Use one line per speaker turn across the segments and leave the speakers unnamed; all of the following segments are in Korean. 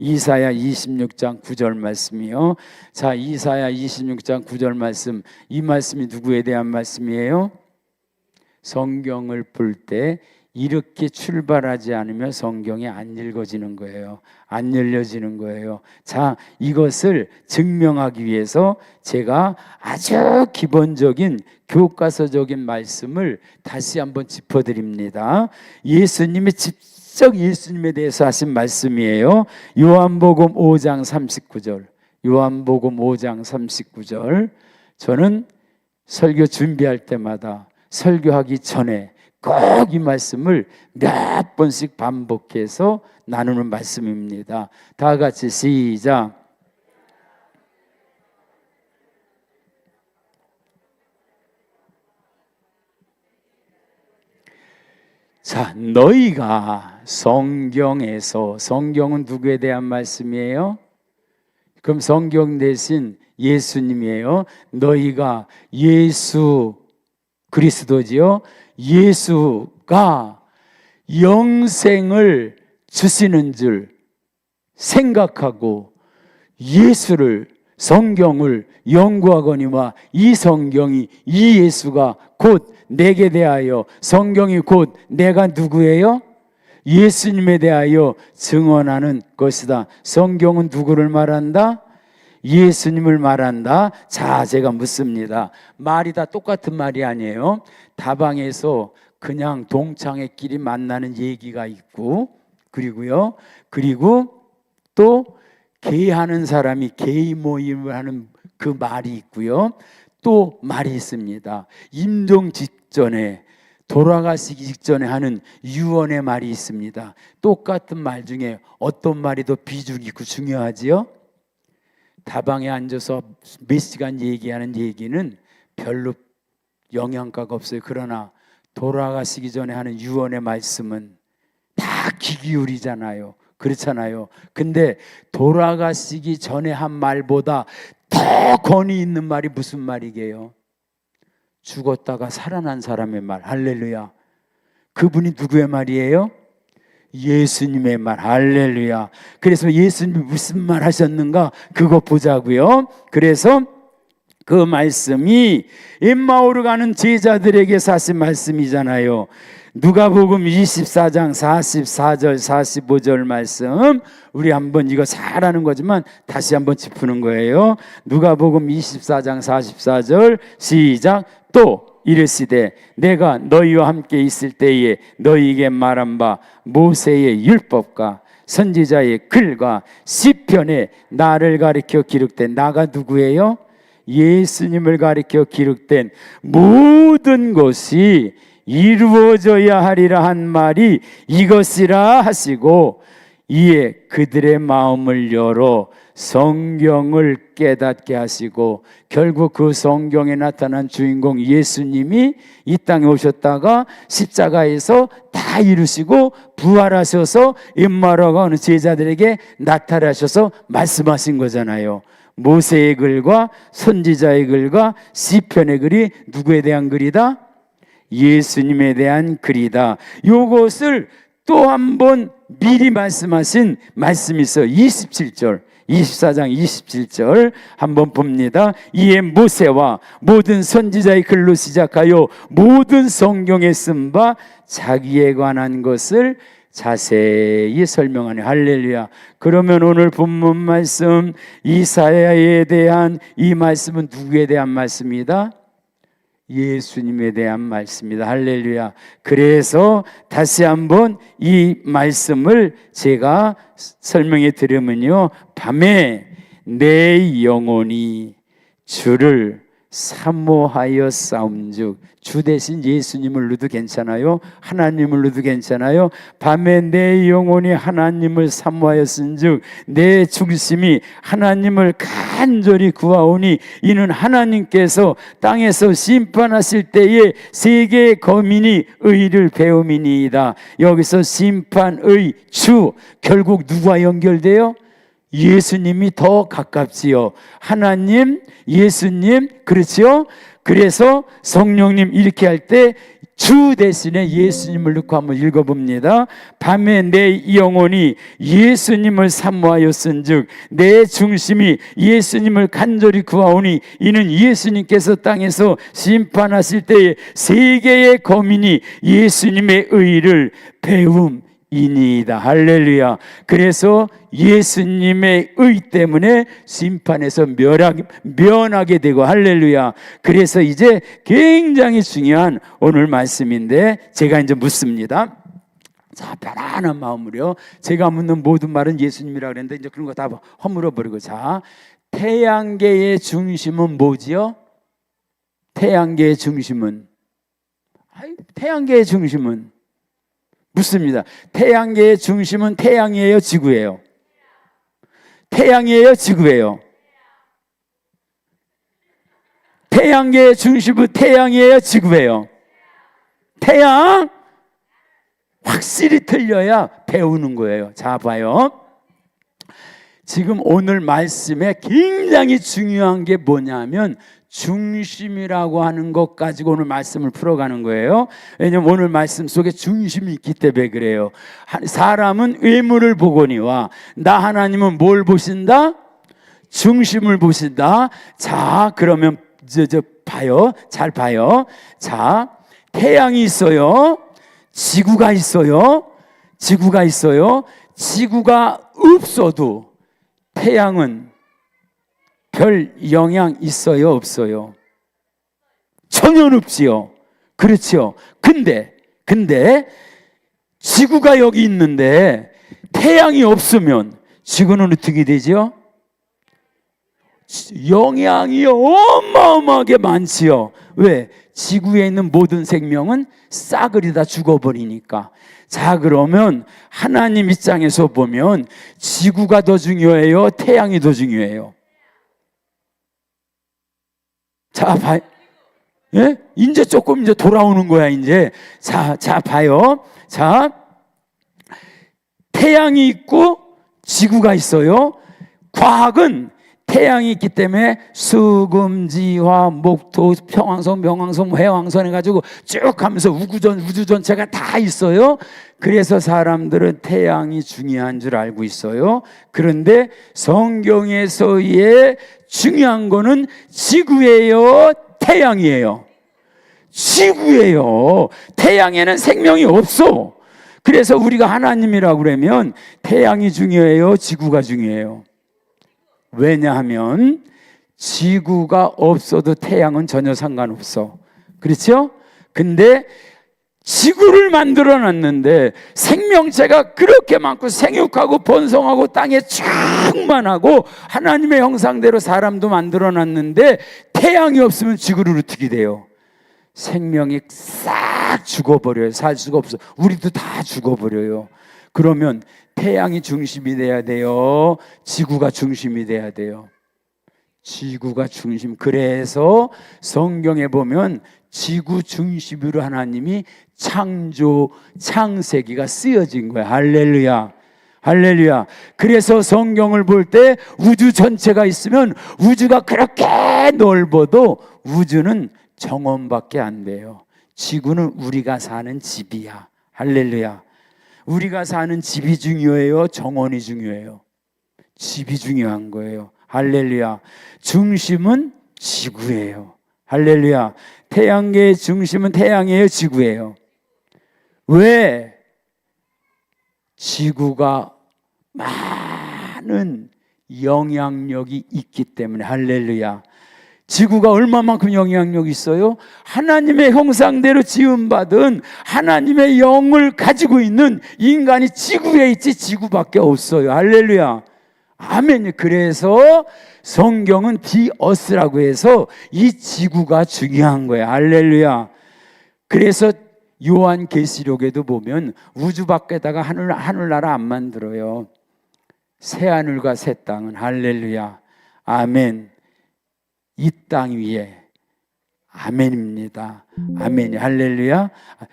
이사야 26장 9절 말씀이요. 자, 이사야 26장 9절 말씀, 이 말씀이 누구에 대한 말씀이에요? 성경을 볼 때 이렇게 출발하지 않으면 성경이 안 읽어지는 거예요. 안 열려지는 거예요. 자, 이것을 증명하기 위해서 제가 아주 기본적인 교과서적인 말씀을 다시 한번 짚어드립니다. 예수님의 직접 예수님에 대해서 하신 말씀이에요. 요한복음 5장 39절. 요한복음 5장 39절. 저는 설교 준비할 때마다 설교하기 전에 꼭 이 말씀을 몇 번씩 반복해서 나누는 말씀입니다. 다 같이 시작. 자, 너희가 성경에서, 성경은 누구에 대한 말씀이에요? 그럼 성경 대신 예수님이에요. 너희가 예수 그리스도지요. 예수가 영생을 주시는 줄 생각하고 예수를, 성경을 연구하거니와 이 성경이, 이 예수가 곧 내게 대하여, 성경이 곧 내가 누구예요? 예수님에 대하여 증언하는 것이다. 성경은 누구를 말한다? 예수님을 말한다. 자, 제가 묻습니다. 말이 다 똑같은 말이 아니에요. 다방에서 그냥 동창회끼리 만나는 얘기가 있고, 그리고 또 게이하는 사람이 게이 모임을 하는 그 말이 있고요. 또 말이 있습니다. 임종 직전에, 돌아가시기 직전에 하는 유언의 말이 있습니다. 똑같은 말 중에 어떤 말이 더 비중 있고 중요하지요? 다방에 앉아서 몇 시간 얘기하는 얘기는 별로 영향가가 없어요. 그러나 돌아가시기 전에 하는 유언의 말씀은 다 귀 기울이잖아요. 그렇잖아요. 근데 돌아가시기 전에 한 말보다 더 권위 있는 말이 무슨 말이게요? 죽었다가 살아난 사람의 말. 할렐루야. 그분이 누구의 말이에요? 예수님의 말. 할렐루야. 그래서 예수님이 무슨 말 하셨는가? 그거 보자고요. 그래서 그 말씀이 엠마오로 가는 제자들에게 하신 말씀이잖아요. 누가복음 24장 44절 45절 말씀, 우리 한번 이거 잘 아는 거지만 다시 한번 짚는 거예요. 누가복음 24장 44절 시작. 또 이르시되 내가 너희와 함께 있을 때에 너희에게 말한 바 모세의 율법과 선지자의 글과 시편에 나를 가리켜 기록된, 나가 누구예요? 예수님을 가리켜 기록된 모든 것이 이루어져야 하리라 한 말이 이것이라 하시고, 이에 그들의 마음을 열어 성경을 깨닫게 하시고, 결국 그 성경에 나타난 주인공 예수님이 이 땅에 오셨다가 십자가에서 다 이루시고 부활하셔서 엠마오로 가는 제자들에게 나타나셔서 말씀하신 거잖아요. 모세의 글과 선지자의 글과 시편의 글이 누구에 대한 글이다? 예수님에 대한 글이다. 이것을 또 한 번 미리 말씀하신 말씀이 있어요. 27절, 24장 27절 한번 봅니다. 이에 모세와 모든 선지자의 글로 시작하여 모든 성경에 쓴 바 자기에 관한 것을 자세히 설명하네. 할렐루야. 그러면 오늘 본문 말씀 이사야에 대한 이 말씀은 누구에 대한 말씀이다? 예수님에 대한 말씀입니다. 할렐루야. 그래서 다시 한번 이 말씀을 제가 설명해 드리면요, 밤에 내 영혼이 주를 사모하여 싸움즉, 주 대신 예수님을 넣어도 괜찮아요. 하나님을 넣어도 괜찮아요. 밤에 내 영혼이 하나님을 사모하였은즉 내 중심이 하나님을 간절히 구하오니 이는 하나님께서 땅에서 심판하실 때에 세계의 거민이 의를 배움이니이다. 여기서 심판의 주, 결국 누구와 연결돼요? 예수님이 더 가깝지요. 하나님, 예수님, 그렇지요? 그래서 성령님 이렇게 할 때 주 대신에 예수님을 넣고 한번 읽어봅니다. 밤에 내 영혼이 예수님을 사모하였은즉 내 중심이 예수님을 간절히 구하오니 이는 예수님께서 땅에서 심판하실 때에 세계의 거민이 예수님의 의를 배움이니이다. 할렐루야. 그래서 예수님의 의 때문에 심판에서 면하게 되고, 할렐루야. 그래서 이제 굉장히 중요한 오늘 말씀인데 제가 이제 묻습니다. 자, 편안한 마음으로요. 제가 묻는 모든 말은 예수님이라 그랬는데 이제 그런 거 다 허물어 버리고, 자, 태양계의 중심은 뭐지요? 태양계의 중심은, 태양계의 중심은 묻습니다. 태양계의 중심은 태양이에요, 지구예요? 태양이에요, 지구예요? 태양계의 중심은 태양이에요, 지구예요? 태양? 확실히 틀려야 배우는 거예요. 자, 봐요. 지금 오늘 말씀에 굉장히 중요한 게 뭐냐면 중심이라고 하는 것 가지고 오늘 말씀을 풀어가는 거예요. 왜냐하면 오늘 말씀 속에 중심이 있기 때문에 그래요. 사람은 외모를 보거니와 나 하나님은 뭘 보신다? 중심을 보신다. 자, 그러면 봐요. 잘 봐요. 자, 태양이 있어요. 지구가 있어요. 지구가 있어요. 지구가 없어도 태양은 별 영향 있어요, 없어요? 전혀 없지요. 그렇죠. 근데 지구가 여기 있는데 태양이 없으면 지구는 어떻게 되죠? 영향이 어마어마하게 많지요. 왜? 지구에 있는 모든 생명은 싸그리 다 죽어버리니까. 자, 그러면 하나님 입장에서 보면 지구가 더 중요해요? 태양이 더 중요해요? 자, 봐요. 예? 이제 조금 이제 돌아오는 거야, 이제. 자, 봐요. 자, 태양이 있고 지구가 있어요. 과학은 태양이 있기 때문에 수금지화, 목토, 평왕선, 명왕선, 해왕선 해가지고 쭉 하면서 우주 전체가 다 있어요. 그래서 사람들은 태양이 중요한 줄 알고 있어요. 그런데 성경에서의 중요한 거는 지구예요, 태양이에요? 지구예요. 태양에는 생명이 없어. 그래서 우리가 하나님이라고 그러면 태양이 중요해요, 지구가 중요해요? 왜냐하면 지구가 없어도 태양은 전혀 상관없어. 그렇죠? 근데 지구를 만들어 놨는데 생명체가 그렇게 많고 생육하고 번성하고 땅에 충만하고 하나님의 형상대로 사람도 만들어 놨는데 태양이 없으면 지구를 어떻게 돼요? 생명이 싹 죽어버려요. 살 수가 없어. 우리도 다 죽어버려요. 그러면 태양이 중심이 돼야 돼요? 지구가 중심이 돼야 돼요? 지구가 중심. 그래서 성경에 보면 지구 중심으로 하나님이 창세기가 쓰여진 거야. 할렐루야. 할렐루야. 그래서 성경을 볼 때 우주 전체가 있으면 우주가 그렇게 넓어도 우주는 정원밖에 안 돼요. 지구는 우리가 사는 집이야. 할렐루야. 우리가 사는 집이 중요해요? 정원이 중요해요? 집이 중요한 거예요. 할렐루야. 중심은 지구예요. 할렐루야. 태양계의 중심은 태양이에요, 지구예요? 왜? 지구가 많은 영향력이 있기 때문에. 할렐루야. 지구가 얼마만큼 영향력이 있어요? 하나님의 형상대로 지음받은 하나님의 영을 가지고 있는 인간이 지구에 있지 지구밖에 없어요. 할렐루야. 아멘. 그래서 성경은 디어스라고 해서 이 지구가 중요한 거예요. 할렐루야. 그래서 요한계시록에도 보면 우주 밖에다가 하늘나라 안 만들어요. 새하늘과 새 땅은. 할렐루야. 아멘. 이 땅 위에. 아멘입니다. 아멘. 할렐루야.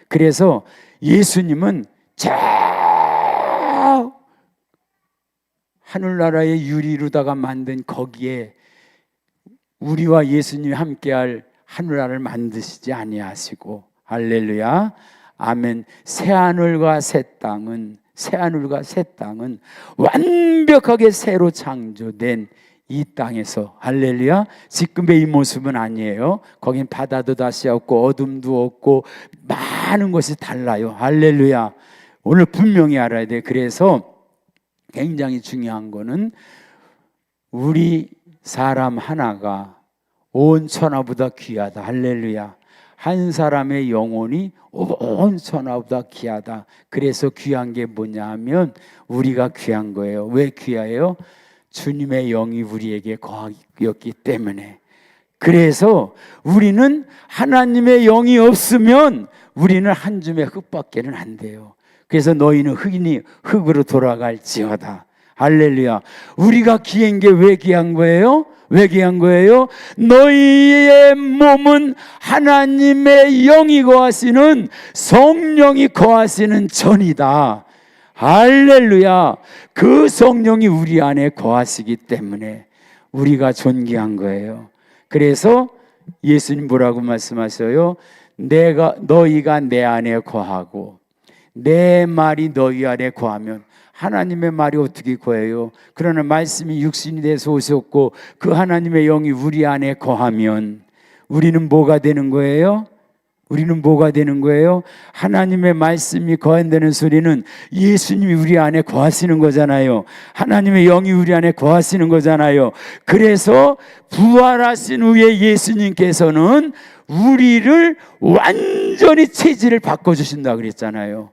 그래서 예수님은 저 하늘나라의 유리로다가 만든 거기에 우리와 예수님이 함께할 하늘나라를 만드시지 아니하시고, 할렐루야. 아멘. 새하늘과 새 땅은 완벽하게 새로 창조된 이 땅에서, 할렐루야, 지금의 이 모습은 아니에요. 거긴 바다도 다시 없고 어둠도 없고 많은 것이 달라요. 할렐루야. 오늘 분명히 알아야 돼. 그래서 굉장히 중요한 거는 우리 사람 하나가 온 천하보다 귀하다. 할렐루야. 한 사람의 영혼이 온 천하보다 귀하다. 그래서 귀한 게 뭐냐 하면 우리가 귀한 거예요. 왜 귀해요? 주님의 영이 우리에게 거하였기 때문에. 그래서 우리는 하나님의 영이 없으면 우리는 한 줌의 흙밖에는 안 돼요. 그래서 너희는 흙이니 흙으로 돌아갈지어다. 할렐루야. 우리가 귀한 게 왜 귀한 거예요? 왜 귀한 거예요? 너희의 몸은 하나님의 영이 거하시는, 성령이 거하시는 전이다. 할렐루야. 그 성령이 우리 안에 거하시기 때문에 우리가 존귀한 거예요. 그래서 예수님 뭐라고 말씀하셔요? 너희가 내 안에 거하고 내 말이 너희 안에 거하면. 하나님의 말이 어떻게 거해요? 그러나 말씀이 육신이 돼서 오셨고 그 하나님의 영이 우리 안에 거하면 우리는 뭐가 되는 거예요? 우리는 뭐가 되는 거예요? 하나님의 말씀이 거한다는 소리는 예수님이 우리 안에 거하시는 거잖아요. 하나님의 영이 우리 안에 거하시는 거잖아요. 그래서 부활하신 후에 예수님께서는 우리를 완전히 체질을 바꿔주신다 그랬잖아요.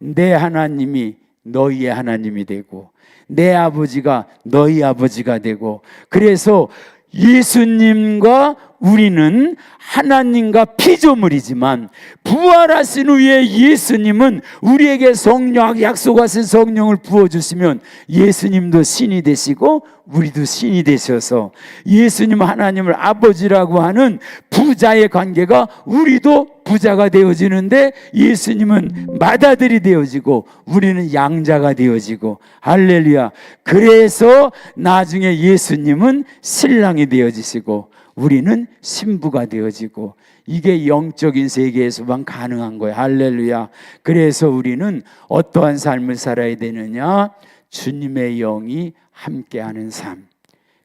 내 하나님이 너희의 하나님이 되고 내 아버지가 너희 아버지가 되고, 그래서 예수님과 우리는 하나님과 피조물이지만 부활하신 후에 예수님은 우리에게 성령, 약속하신 성령을 부어주시면 예수님도 신이 되시고 우리도 신이 되셔서 예수님 하나님을 아버지라고 하는 부자의 관계가 우리도 부자가 되어지는데 예수님은 맏아들이 되어지고 우리는 양자가 되어지고. 할렐루야. 그래서 나중에 예수님은 신랑이 되어지시고 우리는 신부가 되어지고, 이게 영적인 세계에서만 가능한 거예요. 할렐루야. 그래서 우리는 어떠한 삶을 살아야 되느냐? 주님의 영이 함께하는 삶.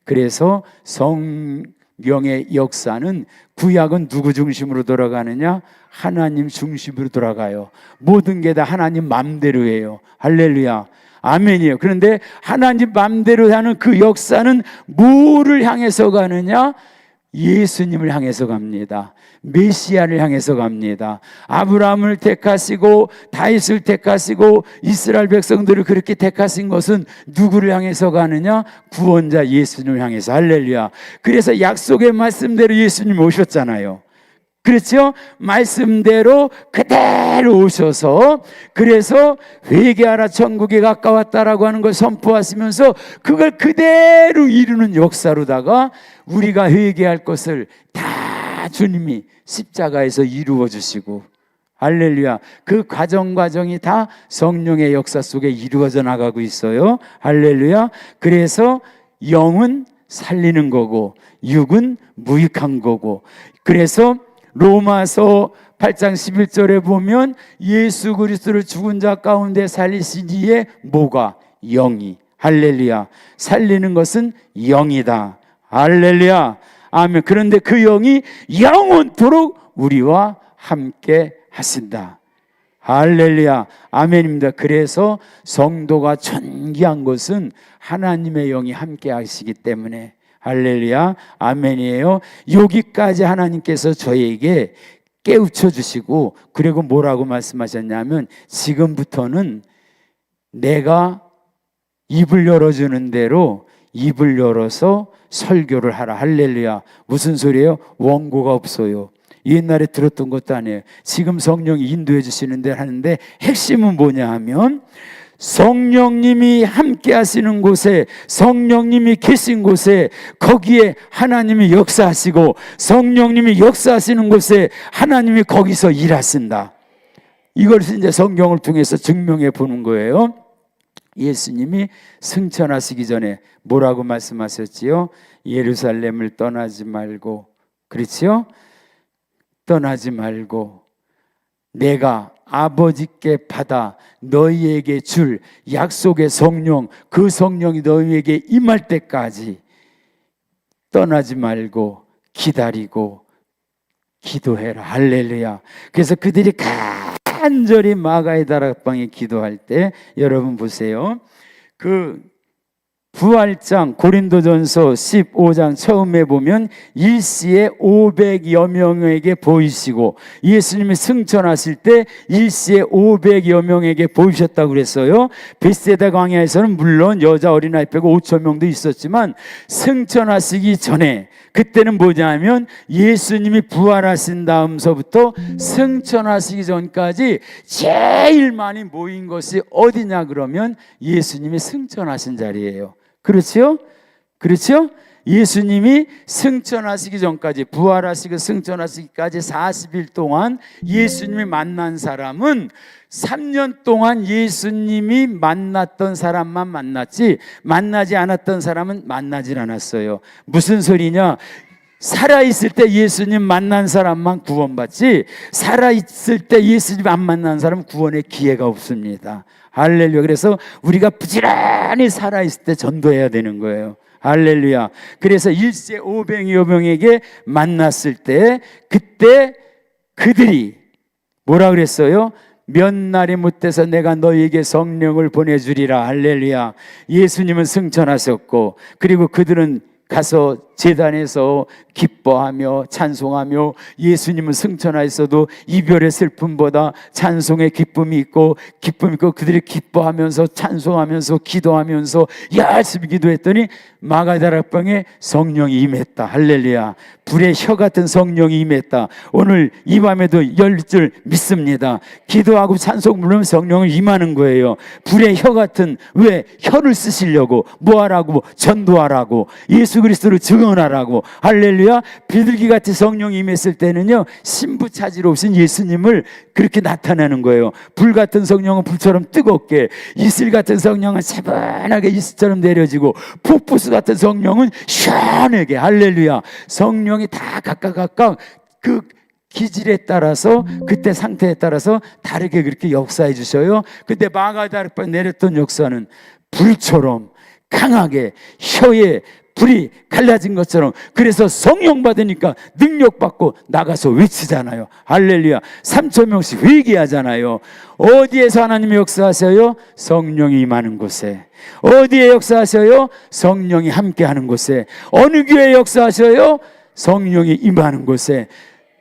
그래서 성령의 역사는, 구약은 누구 중심으로 돌아가느냐? 하나님 중심으로 돌아가요. 모든 게 다 하나님 맘대로예요. 할렐루야. 아멘이에요. 그런데 하나님 맘대로 하는 그 역사는 뭐를 향해서 가느냐? 예수님을 향해서 갑니다. 메시아를 향해서 갑니다. 아브라함을 택하시고 다윗을 택하시고 이스라엘 백성들을 그렇게 택하신 것은 누구를 향해서 가느냐? 구원자 예수님을 향해서. 할렐루야. 그래서 약속의 말씀대로 예수님이 오셨잖아요. 그렇죠? 말씀대로 그대로 오셔서, 그래서 회개하라 천국이 가까웠다라고 하는 걸 선포하시면서 그걸 그대로 이루는 역사로다가 우리가 회개할 것을 다 주님이 십자가에서 이루어 주시고, 할렐루야. 그 과정이 다 성령의 역사 속에 이루어져 나가고 있어요. 할렐루야. 그래서 영은 살리는 거고 육은 무익한 거고, 그래서 로마서 8장 11절에 보면 예수 그리스도를 죽은 자 가운데 살리신 이의 뭐가? 영이. 할렐루야. 살리는 것은 영이다. 할렐루야. 아멘. 그런데 그 영이 영원토록 우리와 함께 하신다. 할렐루야. 아멘입니다. 그래서 성도가 존귀한 것은 하나님의 영이 함께 하시기 때문에. 할렐루야. 아멘이에요. 여기까지 하나님께서 저에게 깨우쳐 주시고, 그리고 뭐라고 말씀하셨냐면 지금부터는 내가 입을 열어주는 대로 입을 열어서 설교를 하라. 할렐루야. 무슨 소리예요? 원고가 없어요. 옛날에 들었던 것도 아니에요. 지금 성령이 인도해 주시는데 하는데, 핵심은 뭐냐 하면 성령님이 함께 하시는 곳에, 성령님이 계신 곳에 거기에 하나님이 역사하시고, 성령님이 역사하시는 곳에 하나님이 거기서 일하신다. 이것을 이제 성경을 통해서 증명해 보는 거예요. 예수님이 승천하시기 전에 뭐라고 말씀하셨지요? 예루살렘을 떠나지 말고, 그렇지요? 떠나지 말고 내가 아버지께 받아 너희에게 줄 약속의 성령, 그 성령이 너희에게 임할 때까지 떠나지 말고 기다리고 기도해라. 할렐루야. 그래서 그들이 간절히 마가의 다락방에 기도할 때, 여러분 보세요. 그 부활장 고린도전서 15장 처음에 보면 일시에 500여 명에게 보이시고, 예수님이 승천하실 때 일시에 500여 명에게 보이셨다고 그랬어요. 벳세다 광야에서는 물론 여자 어린아이 빼고 5천 명도 있었지만, 승천하시기 전에 그때는 뭐냐면 예수님이 부활하신 다음서부터 승천하시기 전까지 제일 많이 모인 것이 어디냐 그러면 예수님이 승천하신 자리예요. 그렇죠? 그렇죠? 예수님이 승천하시기 전까지, 부활하시고 승천하시기까지 40일 동안 예수님이 만난 사람은 3년 동안 예수님이 만났던 사람만 만났지, 만나지 않았던 사람은 만나질 않았어요. 무슨 소리냐? 살아있을 때 예수님 만난 사람만 구원받지, 살아있을 때 예수님 안 만난 사람은 구원의 기회가 없습니다. 할렐루야. 그래서 우리가 부지런히 살아있을 때 전도해야 되는 거예요. 할렐루야. 그래서 일세 500여 명에게 만났을 때, 그때 그들이 뭐라 그랬어요? 몇 날이 못돼서 내가 너희에게 성령을 보내주리라. 할렐루야. 예수님은 승천하셨고, 그리고 그들은 가서 제단에서 기뻐하며 찬송하며, 예수님은 승천하였어도 이별의 슬픔보다 찬송의 기쁨이 있고 그들이 기뻐하면서 찬송하면서 기도하면서 열심히 기도했더니 마가다락방에 성령이 임했다. 할렐루야. 불의 혀 같은 성령이 임했다. 오늘 이 밤에도 열 줄 믿습니다. 기도하고 찬송 부르면 성령을 임하는 거예요. 불의 혀 같은, 왜? 혀를 쓰시려고, 뭐하라고? 전도하라고, 예수 그리스도를 증언하라고. 할렐루야. 비둘기같이 성령이 임했을 때는요, 신부 차지로 오신 예수님을 그렇게 나타내는 거예요. 불 같은 성령은 불처럼 뜨겁게, 이슬 같은 성령은 차분하게 이슬처럼 내려지고, 폭포수 같은 성령은 시원하게. 할렐루야. 성령이 다 각각 그 기질에 따라서, 그때 상태에 따라서 다르게 그렇게 역사해 주셔요. 근데 마가다락방에 내렸던 역사는 불처럼 강하게 혀에 불이 갈라진 것처럼, 그래서 성령 받으니까 능력 받고 나가서 외치잖아요. 할렐루야. 3천 명씩 회개하잖아요. 어디에서 하나님이 역사하셔요? 성령이 임하는 곳에. 어디에 역사하셔요? 성령이 함께하는 곳에. 어느 교회에 역사하셔요? 성령이 임하는 곳에.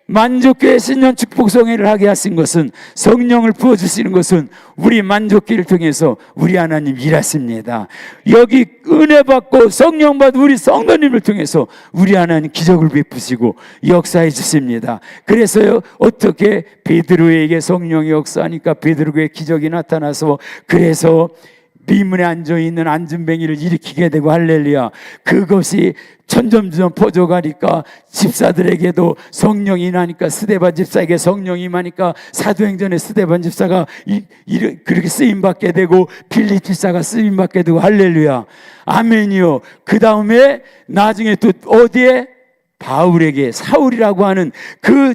만족교회 신년 축복성회를 하게 하신 것은, 성령을 부어주시는 것은 우리 만족교회를 통해서 우리 하나님 일하십니다. 여기 은혜 받고 성령 받은 우리 성도님을 통해서 우리 하나님 기적을 베푸시고 역사해 주십니다. 그래서요, 어떻게 베드로에게 성령이 역사하니까 베드로에게 기적이 나타나서, 그래서 미문에 앉아있는 안진뱅이를 일으키게 되고, 할렐루야. 그것이 점점 퍼져가니까 집사들에게도 성령이 나니까, 스데반 집사에게 성령이 임하니까 사도행전에 스데반 집사가 그렇게 쓰임받게 되고, 빌립 집사가 쓰임받게 되고. 할렐루야. 아멘이요. 그 다음에 나중에 또 어디에? 바울에게, 사울이라고 하는 그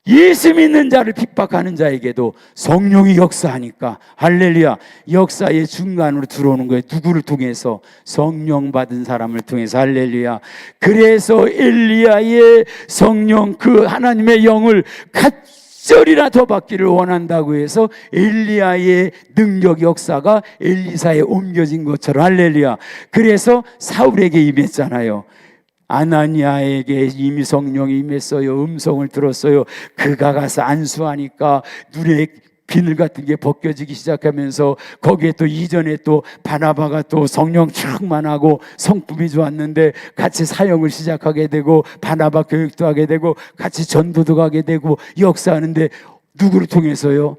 예수 믿는 자를 핍박하는 자에게도 성령이 역사하니까, 할렐루야. 역사의 중간으로 들어오는 거예요. 누구를 통해서? 성령 받은 사람을 통해서. 할렐루야. 그래서 엘리야의 성령, 그 하나님의 영을 갓절이나 더 받기를 원한다고 해서 엘리야의 능력 역사가 엘리사에 옮겨진 것처럼. 할렐루야. 그래서 사울에게 임했잖아요. 아나니아에게 이미 성령이 임했어요. 음성을 들었어요. 그가 가서 안수하니까 눈에 비늘 같은 게 벗겨지기 시작하면서, 거기에 또 이전에 또 바나바가 또 성령 충만하고 성품이 좋았는데 같이 사역을 시작하게 되고, 바나바 교육도 하게 되고 같이 전도도 가게 되고 역사하는데, 누구를 통해서요?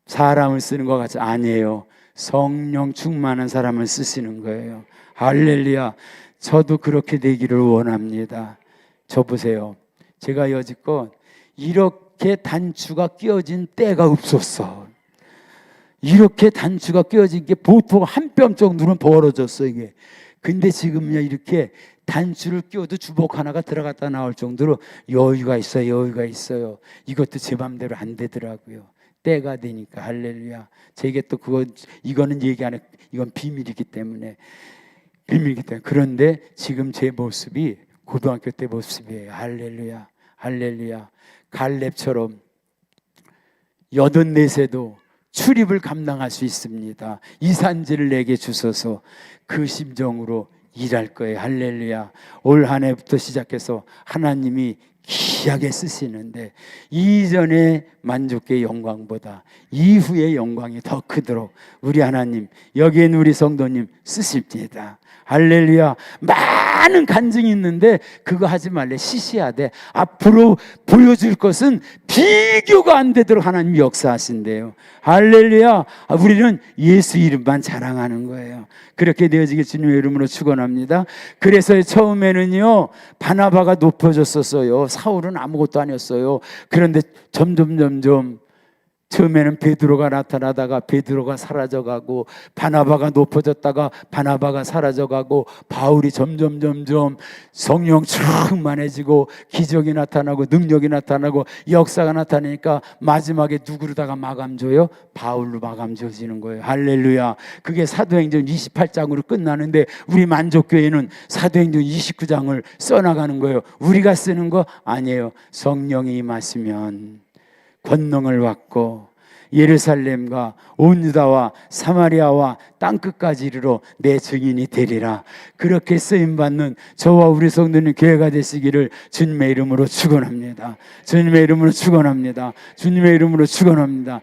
사람을 쓰는 것 같지? 아니에요. 성령 충만한 사람을 쓰시는 거예요. 할렐루야. 저도 그렇게 되기를 원합니다. 저 보세요. 제가 여지껏 이렇게 단추가 끼어진 때가 없었어. 이렇게 단추가 끼어진 게 보통 한 뼘 정도는 벌어졌어. 이게 근데 지금요 이렇게 단추를 끼워도 주복 하나가 들어갔다 나올 정도로 여유가 있어요. 여유가 있어요. 이것도 제 맘대로 안 되더라고요. 때가 되니까. 할렐루야. 제게 또 이거는 얘기 안 해. 이건 비밀이기 때문에. 그런데 지금 제 모습이 고등학교 때 모습이에요. 할렐루야. 할렐루야. 갈렙처럼 84세도 출입을 감당할 수 있습니다. 이 산지를 내게 주소서. 그 심정으로 일할 거예요. 할렐루야. 올 한 해부터 시작해서 하나님이 귀하게 쓰시는데 이전의 만족의 영광보다 이후의 영광이 더 크도록 우리 하나님, 여기에 있는 우리 성도님 쓰십니다. 할렐루야. 많은 간증이 있는데 그거 하지 말래. 시시하대. 앞으로 보여줄 것은 비교가 안 되도록 하나님이 역사하신대요. 할렐루야. 우리는 예수 이름만 자랑하는 거예요. 그렇게 되어지길 주님의 이름으로 축원합니다. 그래서 처음에는요 바나바가 높아졌었어요. 사울은 아무것도 아니었어요. 그런데 점점 처음에는 베드로가 나타나다가 베드로가 사라져가고, 바나바가 높아졌다가 바나바가 사라져가고, 바울이 점점 성령 충만해지고 기적이 나타나고 능력이 나타나고 역사가 나타나니까 마지막에 누구로다가 마감 줘요? 바울로 마감 지어지는 거예요. 할렐루야. 그게 사도행전 28장으로 끝나는데 우리 만족교회는 사도행전 29장을 써나가는 거예요. 우리가 쓰는 거 아니에요. 성령이 임하시면 권능을 받고 예루살렘과 온 유다와 사마리아와 땅끝까지 이르러 내 증인이 되리라. 그렇게 쓰임받는 저와 우리 성도님 교회가 되시기를 주님의 이름으로 축원합니다. 주님의 이름으로 축원합니다. 주님의 이름으로 축원합니다.